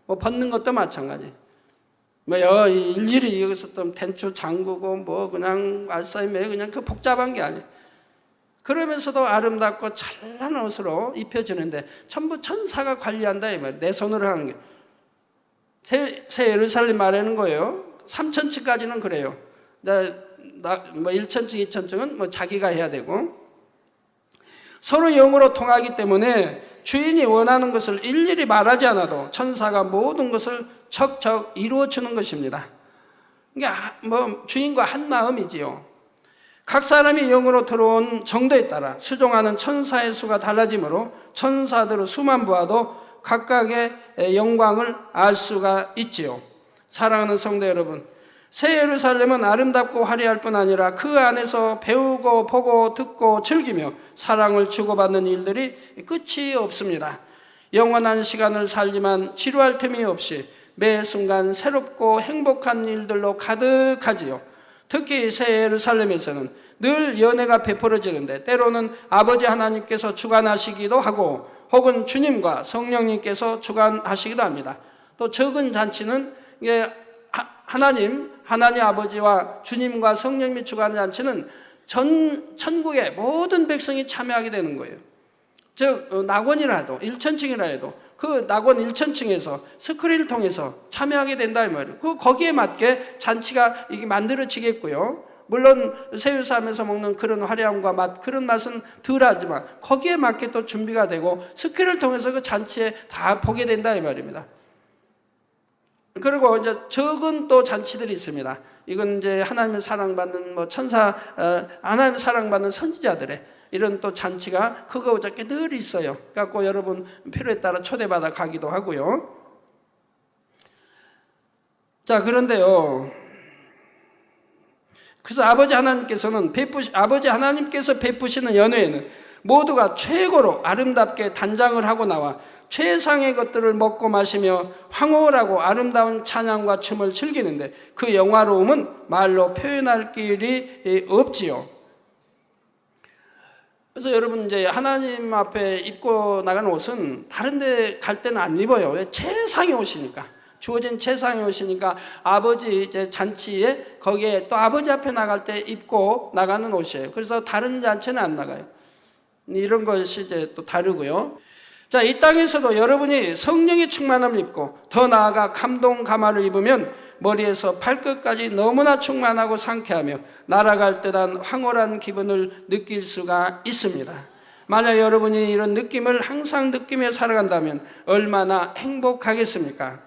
뭐 벗는 것도 마찬가지. 뭐요, 일일이 여기서 또 텐추 잠그고 뭐 그냥 알싸임에 그냥 그 복잡한 게 아니에요. 그러면서도 아름답고 찬란한 옷으로 입혀지는데 전부 천사가 관리한다 이 말이에요. 내 손으로 하는 게. 새 예루살렘 말하는 거예요. 3천층까지는 그래요. 뭐 1천층, 2천층은 뭐 자기가 해야 되고, 서로 영으로 통하기 때문에 주인이 원하는 것을 일일이 말하지 않아도 천사가 모든 것을 척척 이루어주는 것입니다. 그러니까 뭐 주인과 한 마음이지요. 각 사람이 영으로 들어온 정도에 따라 수종하는 천사의 수가 달라지므로 천사들의 수만 보아도 각각의 영광을 알 수가 있지요. 사랑하는 성도 여러분, 새 예루살렘은 아름답고 화려할 뿐 아니라 그 안에서 배우고 보고 듣고 즐기며 사랑을 주고받는 일들이 끝이 없습니다. 영원한 시간을 살지만 지루할 틈이 없이 매 순간 새롭고 행복한 일들로 가득하지요. 특히 새 예루살렘에서는 늘 연애가 베풀어지는데 때로는 아버지 하나님께서 주관하시기도 하고 혹은 주님과 성령님께서 주관하시기도 합니다. 또 적은 잔치는 하나님 아버지와 주님과 성령님이 주관하는 잔치는 천국의 모든 백성이 참여하게 되는 거예요. 즉 낙원이라도 1천층이라 해도 그 낙원 1천층에서 스크린을 통해서 참여하게 된다 이 말이에요. 거기에 맞게 잔치가 이게 만들어지겠고요. 물론 새 예루살렘에서 먹는 그런 화려함과 맛, 그런 맛은 덜하지만 거기에 맞게 또 준비가 되고 스크린을 통해서 그 잔치에 다 보게 된다 이 말입니다. 그리고 이제 적은 또 잔치들이 있습니다. 이건 이제 하나님의 사랑받는 뭐 하나님의 사랑받는 선지자들의 이런 또 잔치가 크고 작게 늘 있어요. 그래갖고 여러분 필요에 따라 초대받아 가기도 하고요. 자, 그런데요. 그래서 아버지 하나님께서 베푸시는 연회에는 모두가 최고로 아름답게 단장을 하고 나와 최상의 것들을 먹고 마시며 황홀하고 아름다운 찬양과 춤을 즐기는데 그 영화로움은 말로 표현할 길이 없지요. 그래서 여러분 이제 하나님 앞에 입고 나가는 옷은 다른 데 갈 때는 안 입어요. 왜? 최상의 옷이니까. 주어진 최상의 옷이니까 아버지 이제 잔치에 거기에 또 아버지 앞에 나갈 때 입고 나가는 옷이에요. 그래서 다른 잔치는 안 나가요. 이런 것이 이제 또 다르고요. 자, 이 땅에서도 여러분이 성령의 충만함을 입고 더 나아가 감동 가마를 입으면 머리에서 발끝까지 너무나 충만하고 상쾌하며 날아갈 듯한 황홀한 기분을 느낄 수가 있습니다. 만약 여러분이 이런 느낌을 항상 느끼며 살아간다면 얼마나 행복하겠습니까?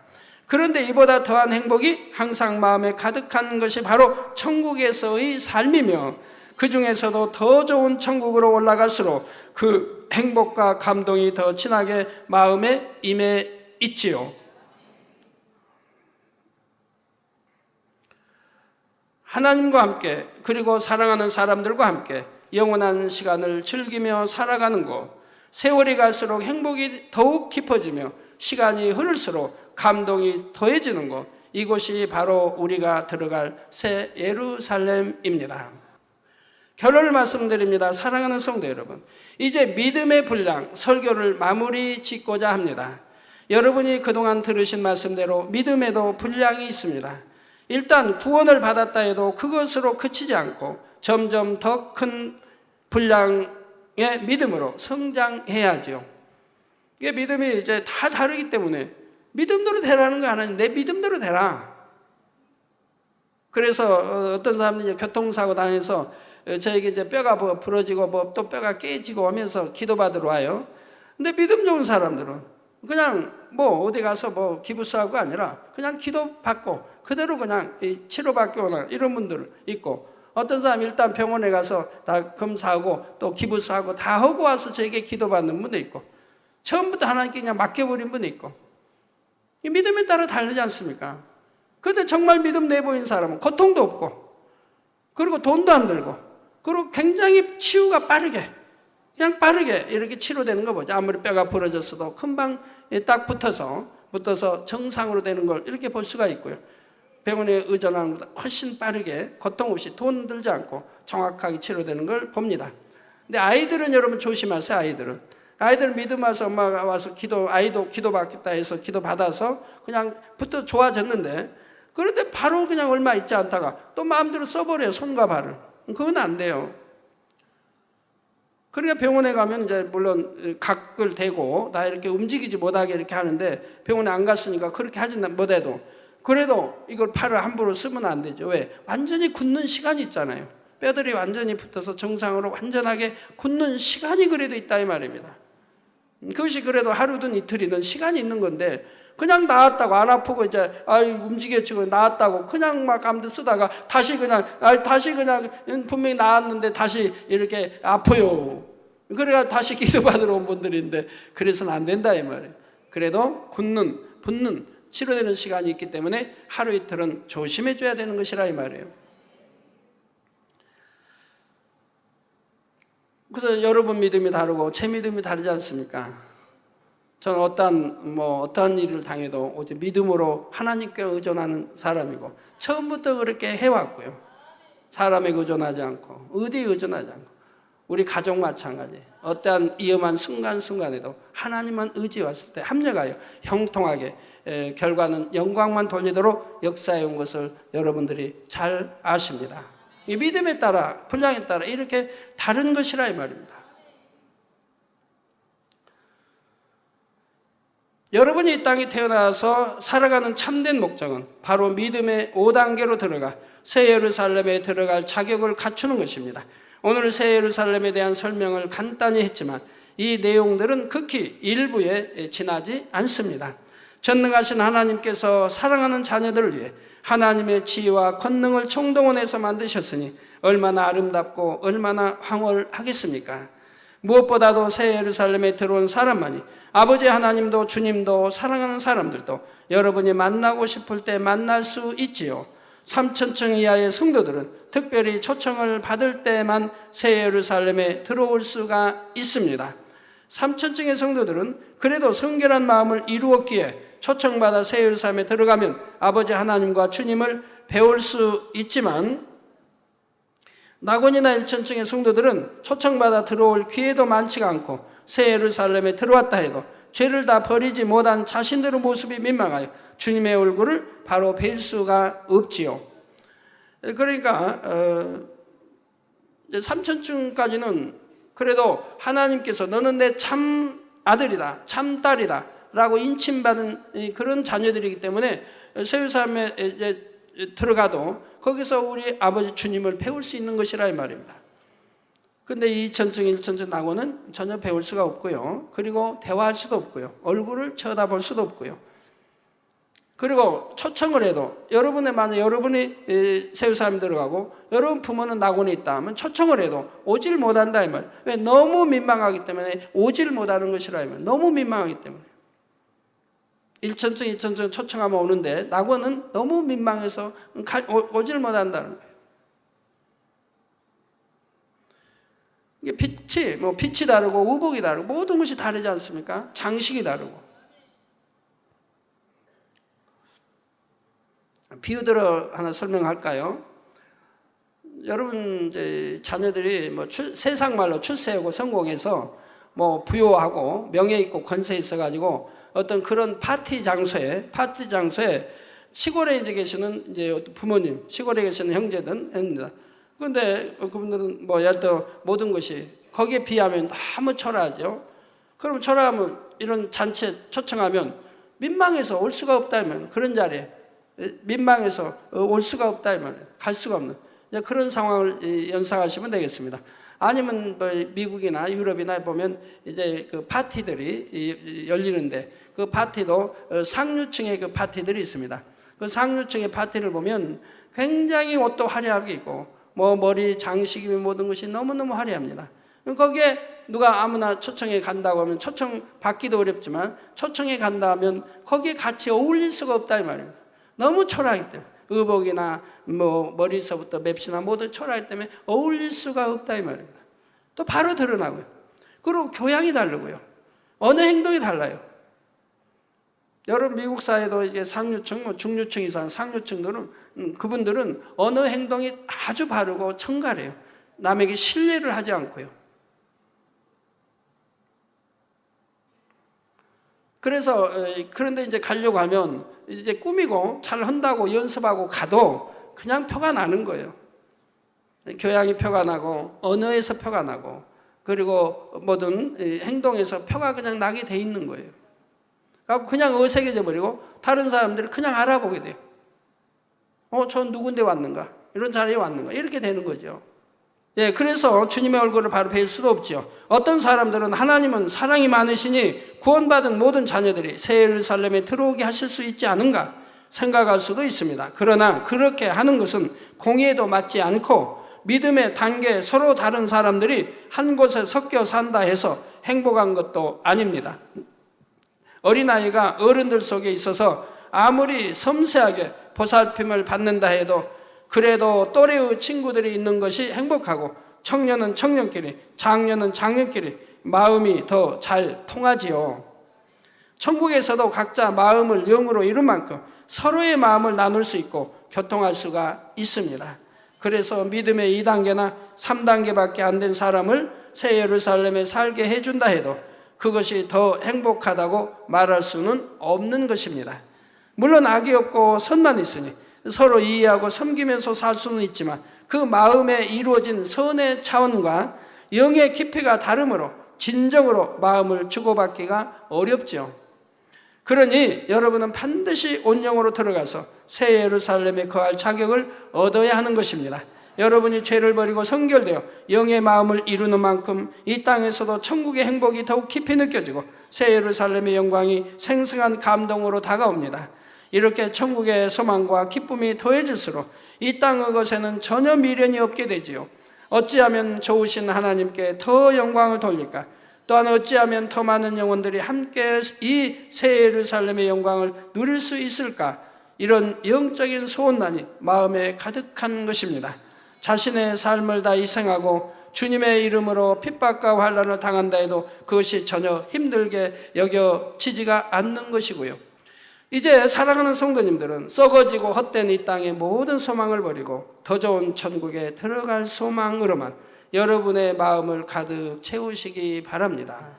그런데 이보다 더한 행복이 항상 마음에 가득한 것이 바로 천국에서의 삶이며 그 중에서도 더 좋은 천국으로 올라갈수록 그 행복과 감동이 더 진하게 마음에 임해 있지요. 하나님과 함께 그리고 사랑하는 사람들과 함께 영원한 시간을 즐기며 살아가는 것, 세월이 갈수록 행복이 더욱 깊어지며 시간이 흐를수록 감동이 더해지는 것, 이곳이 바로 우리가 들어갈 새 예루살렘입니다. 결론을 말씀드립니다. 사랑하는 성도 여러분, 이제 믿음의 분량 설교를 마무리 짓고자 합니다. 여러분이 그동안 들으신 말씀대로 믿음에도 분량이 있습니다. 일단 구원을 받았다 해도 그것으로 그치지 않고 점점 더 큰 분량의 믿음으로 성장해야죠. 이게 믿음이 이제 다 다르기 때문에 믿음대로 되라는 거 하나님, 내 믿음대로 되라. 그래서 어떤 사람들이 교통사고 당해서 저에게 이제 뼈가 부러지고 또 뼈가 깨지고 하면서 기도받으러 와요. 근데 믿음 좋은 사람들은 그냥 어디 가서 기부스하고 아니라 그냥 기도받고 그대로 그냥 치료받고 오는 이런 분들 있고, 어떤 사람 일단 병원에 가서 다 검사하고 또 기부스하고 다 하고 와서 저에게 기도받는 분도 있고, 처음부터 하나님께 그냥 맡겨버린 분도 있고, 이 믿음에 따라 다르지 않습니까? 그런데 정말 믿음 내보인 사람은 고통도 없고, 그리고 돈도 안 들고, 그리고 굉장히 치유가 그냥 빠르게 이렇게 치료되는 거 보죠. 아무리 뼈가 부러졌어도 금방 딱 붙어서 정상으로 되는 걸 이렇게 볼 수가 있고요. 병원에 의존하는 것보다 훨씬 빠르게 고통 없이 돈 들지 않고 정확하게 치료되는 걸 봅니다. 근데 아이들은 여러분 조심하세요. 아이들은 믿음 와서 엄마가 와서 아이도 기도받겠다 해서 기도받아서 그냥 부터 좋아졌는데, 그런데 바로 그냥 얼마 있지 않다가 또 마음대로 써버려요. 손과 발을. 그건 안 돼요. 그러니까 병원에 가면 이제 물론 각을 대고 나 이렇게 움직이지 못하게 이렇게 하는데, 병원에 안 갔으니까 그렇게 하지 못해도 그래도 이걸 팔을 함부로 쓰면 안 되죠. 왜? 완전히 굳는 시간이 있잖아요. 뼈들이 완전히 붙어서 정상으로 완전하게 굳는 시간이 그래도 있다 이 말입니다. 그것이 그래도 하루든 이틀이든 시간이 있는 건데, 그냥 나았다고 안 아프고 이제 움직여지고 나았다고 그냥 막 아무도 쓰다가 다시 그냥 분명히 나았는데 다시 이렇게 아파요. 그래야 다시 기도받으러 온 분들인데, 그래서는 안 된다 이 말이에요. 그래도 붓는 치료되는 시간이 있기 때문에 하루 이틀은 조심해 줘야 되는 것이라 이 말이에요. 그래서 여러분 믿음이 다르고 제 믿음이 다르지 않습니까? 저는 어떠한 일을 당해도 오직 믿음으로 하나님께 의존하는 사람이고, 처음부터 그렇게 해왔고요. 사람에 의존하지 않고, 어디에 의존하지 않고, 우리 가족 마찬가지. 어떠한 위험한 순간순간에도 하나님만 의지했을 때 합력하여 형통하게 결과는 영광만 돌리도록 역사해 온 것을 여러분들이 잘 아십니다. 이 믿음에 따라, 분량에 따라 이렇게 다른 것이라 이 말입니다. 여러분이 이 땅에 태어나서 살아가는 참된 목적은 바로 믿음의 5단계로 들어가 새 예루살렘에 들어갈 자격을 갖추는 것입니다. 오늘 새 예루살렘에 대한 설명을 간단히 했지만 이 내용들은 극히 일부에 지나지 않습니다. 전능하신 하나님께서 사랑하는 자녀들을 위해 하나님의 지혜와 권능을 총동원해서 만드셨으니 얼마나 아름답고 얼마나 황홀하겠습니까? 무엇보다도 새 예루살렘에 들어온 사람만이 아버지 하나님도 주님도 사랑하는 사람들도 여러분이 만나고 싶을 때 만날 수 있지요. 3,000층 이하의 성도들은 특별히 초청을 받을 때만 새 예루살렘에 들어올 수가 있습니다. 3,000층의 성도들은 그래도 성결한 마음을 이루었기에 초청받아 새 예루살렘에 들어가면 아버지 하나님과 주님을 배울 수 있지만, 낙원이나 1,000층의 성도들은 초청받아 들어올 기회도 많지가 않고 새 예루살렘에 들어왔다 해도 죄를 다 버리지 못한 자신들의 모습이 민망하여 주님의 얼굴을 바로 뵐 수가 없지요. 그러니까 3,000층까지는 그래도 하나님께서 너는 내 참 아들이다, 참 딸이다 라고 인침받은 그런 자녀들이기 때문에 새 예루살렘에 들어가도 거기서 우리 아버지 주님을 배울 수 있는 것이라 이 말입니다. 근데 2,000층, 1,000층 낙원은 전혀 배울 수가 없고요. 그리고 대화할 수도 없고요. 얼굴을 쳐다볼 수도 없고요. 그리고 초청을 해도 만약 여러분이 새 예루살렘 들어가고 여러분 부모는 낙원에 있다 하면 초청을 해도 오질 못한다 이 말. 왜? 너무 민망하기 때문에 오질 못하는 것이라 이 말. 너무 민망하기 때문에. 1,000층, 2,000층 초청하면 오는데 낙원은 너무 민망해서 오질 못한다는 거예요. 이게 빛이 다르고 의복이 다르고 모든 것이 다르지 않습니까? 장식이 다르고. 비유들어 하나 설명할까요? 여러분 이제 자녀들이 뭐 세상 말로 출세하고 성공해서 뭐 부유하고 명예 있고 권세 있어가지고 어떤 그런 파티 장소에 시골에 이제 계시는 이제 어떤 부모님, 시골에 계시는 형제든 합니다. 그런데 그분들은 뭐 예를 들어 모든 것이 거기에 비하면 너무 초라하죠. 그럼 초라하면 이런 잔치에 초청하면 민망해서 올 수가 없다면 그런 자리에 민망해서 올 수가 없다면 갈 수가 없는 그런 상황을 연상하시면 되겠습니다. 아니면 뭐 미국이나 유럽이나 보면 이제 그 파티들이 열리는데 그 파티도 상류층의 그 파티들이 있습니다. 그 상류층의 파티를 보면 굉장히 옷도 화려하게 입고 뭐 머리 장식이 모든 것이 너무너무 화려합니다. 거기에 누가 아무나 초청에 간다고 하면 초청 받기도 어렵지만 초청에 간다 하면 거기에 같이 어울릴 수가 없다 이 말입니다. 너무 초라하기 때문에 의복이나 뭐 머리서부터 맵시나 모두 초라하기 때문에 어울릴 수가 없다 이 말입니다. 또 바로 드러나고요. 그리고 교양이 다르고요. 어느 행동이 달라요. 여러분 미국 사회도 이제 상류층, 뭐 중류층 이상 상류층들은 그분들은 언어 행동이 아주 바르고 청결해요. 남에게 신뢰를 하지 않고요. 그래서 그런데 이제 가려고 하면 이제 꾸미고 잘 한다고 연습하고 가도 그냥 표가 나는 거예요. 교양이 표가 나고 언어에서 표가 나고 그리고 모든 행동에서 표가 그냥 나게 돼 있는 거예요. 그냥 어색해져 버리고 다른 사람들이 그냥 알아보게 돼요. 저 누군데 왔는가? 이런 자리에 왔는가? 이렇게 되는 거죠. 예, 그래서 주님의 얼굴을 바로 뵐 수도 없죠. 어떤 사람들은 하나님은 사랑이 많으시니 구원받은 모든 자녀들이 새 예루살렘에 들어오게 하실 수 있지 않은가 생각할 수도 있습니다. 그러나 그렇게 하는 것은 공의에도 맞지 않고 믿음의 단계 서로 다른 사람들이 한 곳에 섞여 산다 해서 행복한 것도 아닙니다. 어린아이가 어른들 속에 있어서 아무리 섬세하게 보살핌을 받는다 해도 그래도 또래의 친구들이 있는 것이 행복하고 청년은 청년끼리, 장년은 장년끼리 마음이 더 잘 통하지요. 천국에서도 각자 마음을 영으로 이룬 만큼 서로의 마음을 나눌 수 있고 교통할 수가 있습니다. 그래서 믿음의 2단계나 3단계밖에 안 된 사람을 새 예루살렘에 살게 해준다 해도 그것이 더 행복하다고 말할 수는 없는 것입니다. 물론 악이 없고 선만 있으니 서로 이해하고 섬기면서 살 수는 있지만 그 마음에 이루어진 선의 차원과 영의 깊이가 다르므로 진정으로 마음을 주고받기가 어렵죠. 그러니 여러분은 반드시 온영으로 들어가서 새 예루살렘에 거할 자격을 얻어야 하는 것입니다. 여러분이 죄를 버리고 성결되어 영의 마음을 이루는 만큼 이 땅에서도 천국의 행복이 더욱 깊이 느껴지고 새 예루살렘의 영광이 생생한 감동으로 다가옵니다. 이렇게 천국의 소망과 기쁨이 더해질수록 이 땅의 것에는 전혀 미련이 없게 되지요. 어찌하면 좋으신 하나님께 더 영광을 돌릴까? 또한 어찌하면 더 많은 영혼들이 함께 이 새 예루살렘의 영광을 누릴 수 있을까? 이런 영적인 소원난이 마음에 가득한 것입니다. 자신의 삶을 다 희생하고 주님의 이름으로 핍박과 환난을 당한다 해도 그것이 전혀 힘들게 여겨지지가 않는 것이고요. 이제 사랑하는 성도님들은 썩어지고 헛된 이 땅의 모든 소망을 버리고 더 좋은 천국에 들어갈 소망으로만 여러분의 마음을 가득 채우시기 바랍니다.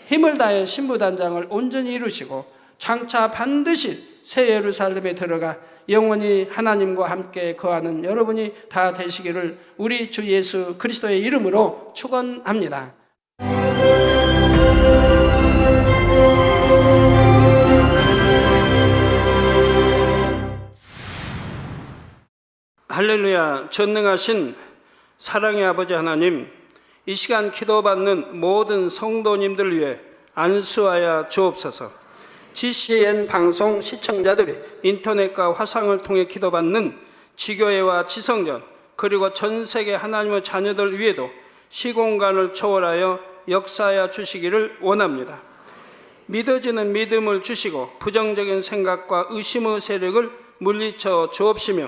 힘을 다해 신부단장을 온전히 이루시고 장차 반드시 새 예루살렘에 들어가 영원히 하나님과 함께 거하는 여러분이 다 되시기를 우리 주 예수 그리스도의 이름으로 축원합니다. 할렐루야. 전능하신 사랑의 아버지 하나님, 이 시간 기도받는 모든 성도님들 위해 안수하여 주옵소서. GCN 방송 시청자들이 인터넷과 화상을 통해 기도받는 지교회와 지성전 그리고 전 세계 하나님의 자녀들 위에도 시공간을 초월하여 역사하여 주시기를 원합니다. 믿어지는 믿음을 주시고 부정적인 생각과 의심의 세력을 물리쳐 주옵시며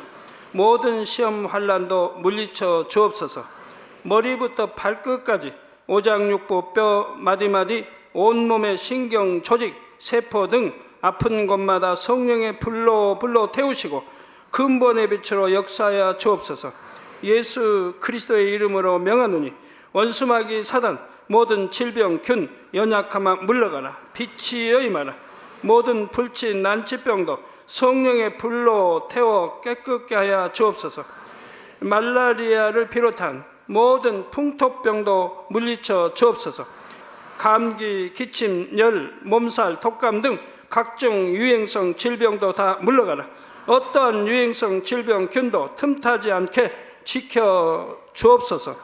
모든 시험 환난도 물리쳐 주옵소서. 머리부터 발끝까지 오장육부 뼈 마디마디 온몸의 신경 조직 세포 등 아픈 곳마다 성령의 불로 태우시고 근본의 빛으로 역사하여 주옵소서. 예수 그리스도의 이름으로 명하노니 원수마귀 사단 모든 질병 균 연약함아 물러가라. 빛이여 임하라. 모든 불치 난치병도 성령의 불로 태워 깨끗게 하여 주옵소서. 말라리아를 비롯한 모든 풍토병도 물리쳐 주옵소서. 감기, 기침, 열, 몸살, 독감 등 각종 유행성 질병도 다 물러가라. 어떠한 유행성 질병 균도 틈타지 않게 지켜 주옵소서.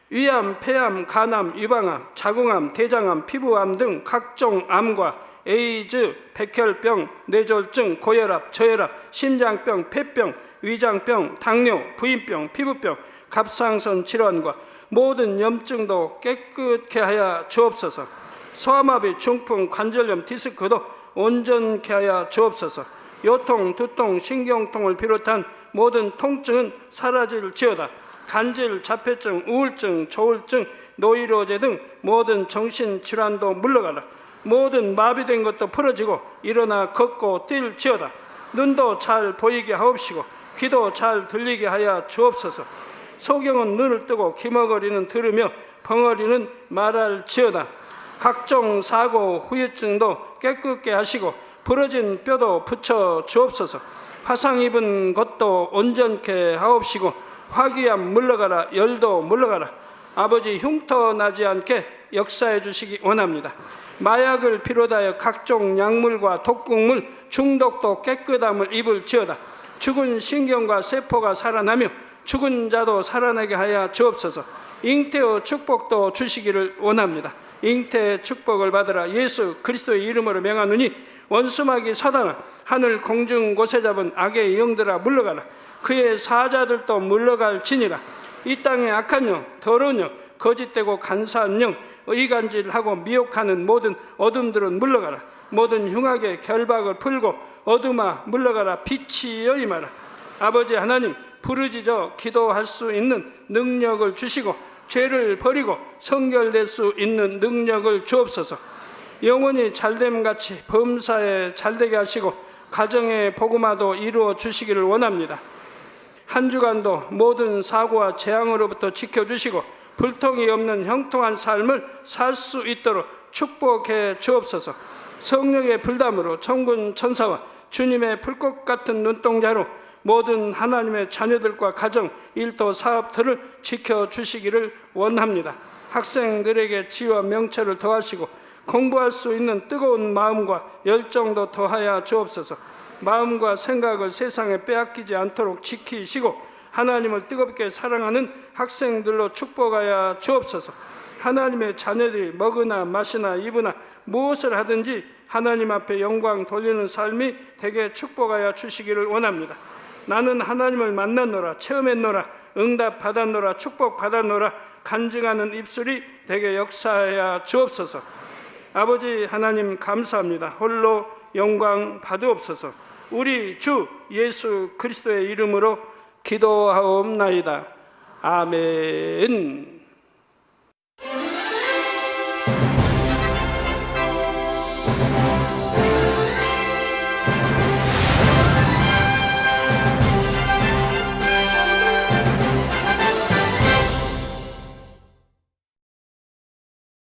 위암, 폐암, 간암, 유방암, 자궁암, 대장암, 피부암 등 각종 암과 에이즈, 백혈병, 뇌졸중, 고혈압, 저혈압, 심장병, 폐병, 위장병, 당뇨, 부인병, 피부병, 갑상선 질환과 모든 염증도 깨끗게 하여 주옵소서. 소아마비, 중풍, 관절염, 디스크도 온전케 하여 주옵소서. 요통, 두통, 신경통을 비롯한 모든 통증은 사라질지어다. 간질, 자폐증, 우울증, 조울증, 노이로제 등 모든 정신질환도 물러가라. 모든 마비된 것도 풀어지고 일어나 걷고 뛸지어다. 눈도 잘 보이게 하옵시고 귀도 잘 들리게 하여 주옵소서. 소경은 눈을 뜨고 기머거리는 들으며 벙어리는 말할지어다. 각종 사고, 후유증도 깨끗게 하시고 부러진 뼈도 붙여 주옵소서. 화상 입은 것도 온전케 하옵시고 화기암 물러가라. 열도 물러가라. 아버지 흉터 나지 않게 역사해 주시기 원합니다. 마약을 비롯하여 각종 약물과 독극물 중독도 깨끗함을 입을지어다. 죽은 신경과 세포가 살아나며 죽은 자도 살아나게 하여 주옵소서. 잉태의 축복도 주시기를 원합니다. 잉태의 축복을 받으라. 예수 그리스도의 이름으로 명하노니 원수마귀 사단아 하늘 공중 곳에 잡은 악의 영들아 물러가라. 그의 사자들도 물러갈지니라. 이 땅의 악한 영, 더러운 영, 거짓되고 간사한 영, 의간질하고 미혹하는 모든 어둠들은 물러가라. 모든 흉악의 결박을 풀고 어둠아 물러가라. 빛이여 임하라. 아버지 하나님, 부르짖어 기도할 수 있는 능력을 주시고 죄를 버리고 성결될 수 있는 능력을 주옵소서. 영원히 잘됨같이 범사에 잘되게 하시고 가정의 복음화도 이루어 주시기를 원합니다. 한 주간도 모든 사고와 재앙으로부터 지켜주시고 불통이 없는 형통한 삶을 살 수 있도록 축복해 주옵소서. 성령의 불담으로 천군 천사와 주님의 불꽃 같은 눈동자로 모든 하나님의 자녀들과 가정, 일도, 사업들을 지켜주시기를 원합니다. 학생들에게 지혜와 명철을 더하시고 공부할 수 있는 뜨거운 마음과 열정도 더하여 주옵소서. 마음과 생각을 세상에 빼앗기지 않도록 지키시고 하나님을 뜨겁게 사랑하는 학생들로 축복하여 주옵소서. 하나님의 자녀들이 먹으나 마시나 입으나 무엇을 하든지 하나님 앞에 영광 돌리는 삶이 되게 축복하여 주시기를 원합니다. 나는 하나님을 만났노라, 체험했노라, 응답 받았노라, 축복 받았노라 간증하는 입술이 되게 역사하여 주옵소서. 아버지 하나님 감사합니다. 홀로 영광 받으옵소서. 우리 주 예수 그리스도의 이름으로 기도하옵나이다. 아멘.